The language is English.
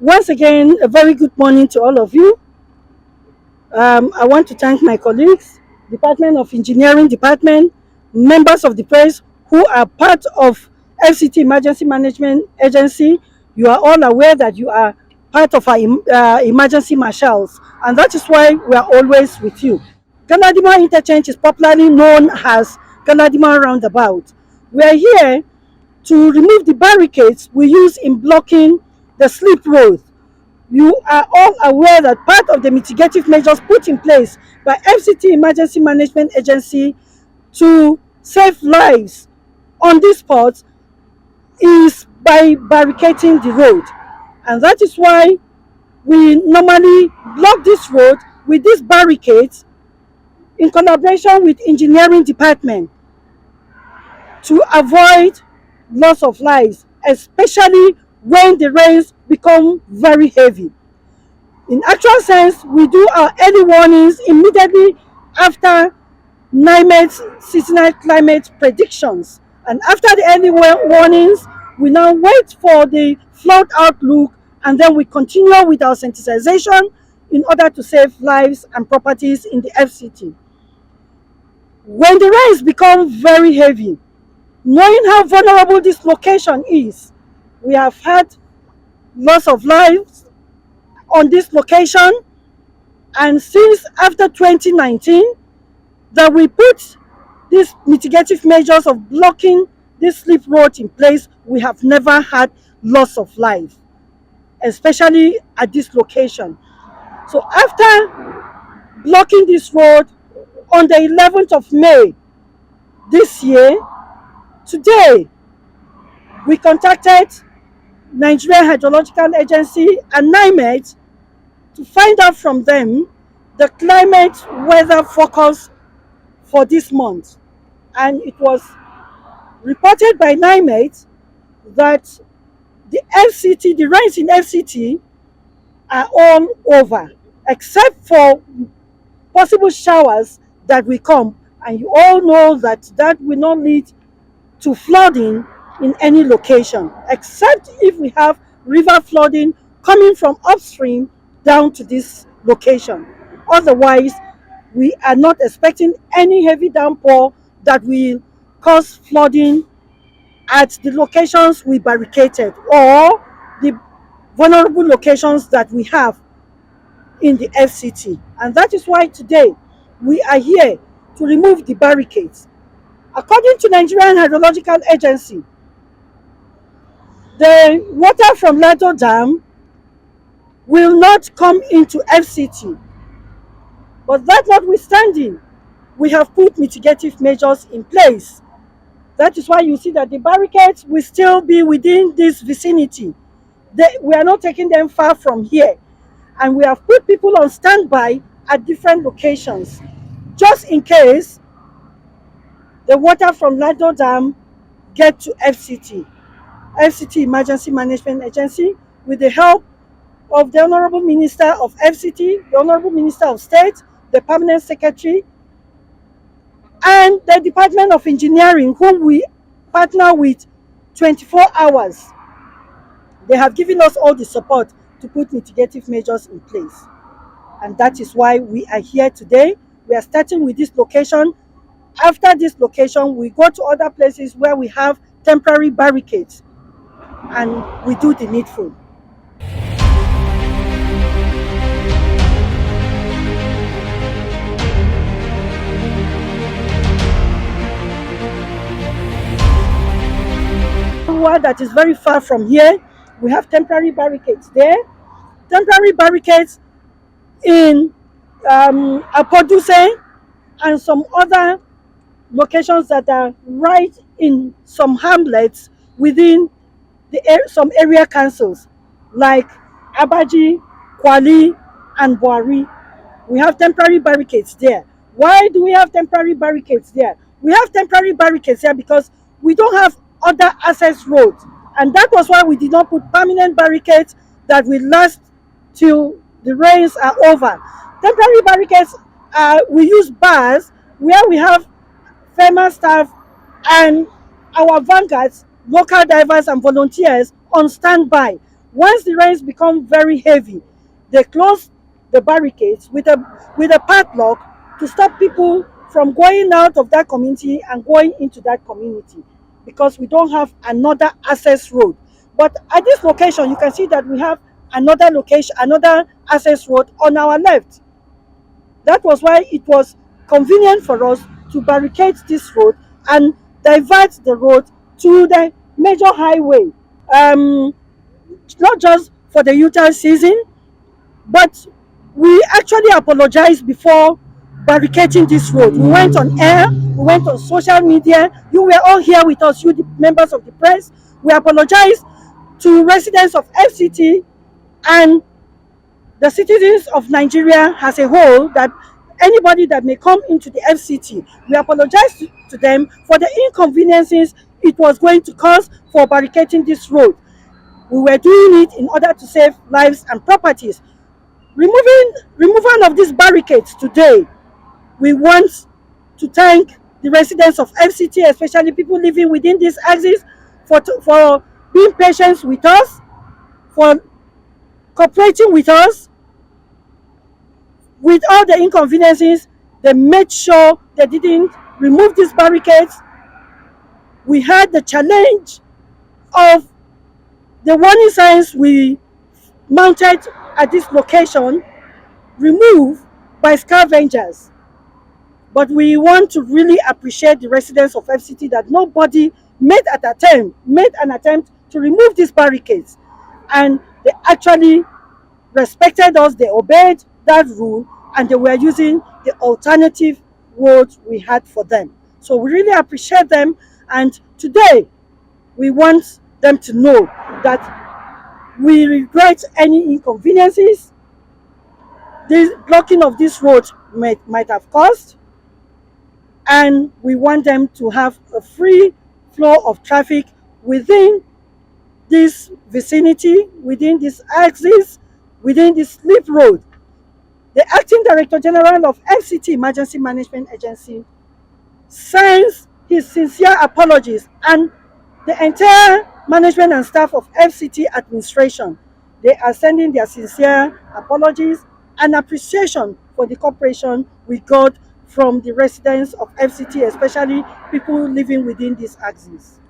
Once again, a very good morning to all of you. I want to thank my colleagues, Department of Engineering Department, members of the press who are part of FCT Emergency Management Agency. You are all aware that you are part of our emergency marshals, and that is why we are always with you. Galadima Interchange is popularly known as Galadima Roundabout. We are here to remove the barricades we use in blocking the slip road. You are all aware that part of the mitigative measures put in place by FCT Emergency Management Agency to save lives on this spot is by barricading the road. And that is why we normally block this road with these barricades in collaboration with engineering department to avoid loss of lives, especially when the rains become very heavy. In actual sense, we do our early warnings immediately after NIMET's seasonal climate predictions. And after the early warnings, we now wait for the flood outlook, and then we continue with our sensitization in order to save lives and properties in the FCT. When the rains become very heavy, knowing how vulnerable this location is, we have had loss of lives on this location, and since after 2019 that we put these mitigative measures of blocking this slip road in place, we have never had loss of life, especially at this location. So after blocking this road on the 11th of May this year, today we contacted Nigerian Hydrological Agency and NIMET to find out from them the climate weather forecast for this month. And it was reported by NIMET that the FCT, the rains in FCT are all over, except for possible showers that will come. And you all know that that will not lead to flooding in any location, except if we have river flooding coming from upstream down to this location. Otherwise, we are not expecting any heavy downpour that will cause flooding at the locations we barricaded or the vulnerable locations that we have in the FCT. And that is why today we are here to remove the barricades. According to Nigerian Hydrological Agency, the water from Lado Dam will not come into FCT. But that notwithstanding, we have put mitigative measures in place. That is why you see that the barricades will still be within this vicinity. We are not taking them far from here. And we have put people on standby at different locations, just in case the water from Lado Dam get to FCT. FCT Emergency Management Agency, with the help of the Honorable Minister of FCT, the Honorable Minister of State, the Permanent Secretary, and the Department of Engineering, whom we partner with 24 hours. They have given us all the support to put mitigative measures in place. And that is why we are here today. We are starting with this location. After this location, we go to other places where we have temporary barricades, and we do the needful. That is very far from here, we have temporary barricades there, temporary barricades in Apoduse and some other locations that are right in some hamlets within some area councils like Abaji, Kwali, and Buari. We have temporary barricades there. Why do we have temporary barricades there? We have temporary barricades there because we don't have other access roads, and that was why we did not put permanent barricades that will last till the rains are over. Temporary barricades, we use bars where we have FEMA staff and our vanguards, local divers and volunteers on standby. Once the rains become very heavy, they close the barricades with a padlock to stop people from going out of that community and going into that community, because we don't have another access road. But at this location, you can see that we have another location, another access road on our left. That was why it was convenient for us to barricade this road and divert the road to the major highway. Um, not just for the Utah season, but we actually apologized before barricading this road. We went on air, we went on social media. You were all here with us, you the members of the press. We apologized to residents of FCT and the citizens of Nigeria as a whole, that anybody that may come into the FCT, we apologize to them for the inconveniences it was going to cause for barricading this road. We were doing it in order to save lives and properties. Removal of these barricades today, we want to thank the residents of FCT, especially people living within this axis, for being patient with us, for cooperating with us. With all the inconveniences, they made sure they didn't remove these barricades. We had the challenge of the warning signs we mounted at this location removed by scavengers. But we want to really appreciate the residents of FCT that nobody made an attempt to remove these barricades. And they actually respected us, they obeyed that rule, and they were using the alternative roads we had for them. So we really appreciate them, and today we want them to know that we regret any inconveniences this blocking of this road might have caused, and we want them to have a free flow of traffic within this vicinity, within this axis, within this slip road. The Acting Director General of FCT Emergency Management Agency sends his sincere apologies, and the entire management and staff of FCT administration, they are sending their sincere apologies and appreciation for the cooperation we got from the residents of FCT, especially people living within this axis.